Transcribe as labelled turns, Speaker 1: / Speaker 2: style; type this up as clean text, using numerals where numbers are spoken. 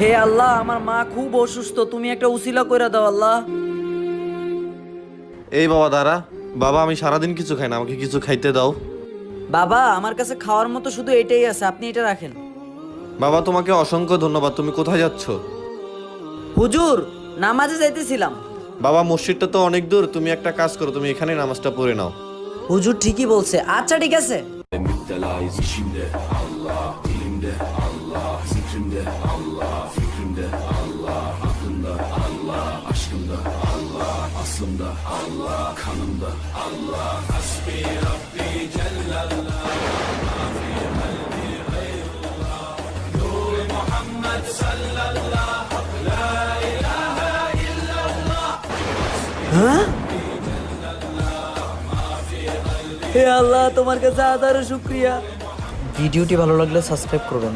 Speaker 1: হে আল্লাহ, আমার মা খুব অসুস্থ, তুমি একটা উসিলা কইরা দাও আল্লাহ।
Speaker 2: এই বাবা দাঁড়া। বাবা আমি সারাদিন কিছু খাই না, আমাকে কিছু খাইতে দাও।
Speaker 1: বাবা, আমার কাছে খাওয়ার মতো শুধু এটাই আছে, আপনি এটা রাখেন।
Speaker 2: বাবা তোমাকে অসংখ্য ধন্যবাদ। তুমি কোথায় যাচ্ছ?
Speaker 1: হুজুর, নামাজে যাইতেছিলাম।
Speaker 2: বাবা মসজিদটা তো অনেক দূর, তুমি একটা কাজ করো, তুমি এখানে নামাজটা পড়ে নাও।
Speaker 1: হুজুর ঠিকই বলছে, আচ্ছা ঠিক আছে।
Speaker 3: Müptelayız işimde Allah, dilimde Allah, zikrimde Allah, fikrimde Allah, aklımda Allah, aşkımda Allah, aslımda Allah, kanımda Allah. Hasbi Rabbi Cellallah, ma fi kalbi gayrullah, Nur Muhammed sallallah, la ilahe illallah.
Speaker 1: হে আল্লাহ, তোমার কাছে হাজারো শুকরিয়া। ভিডিওটি ভালো লাগলে সাবস্ক্রাইব করবেন।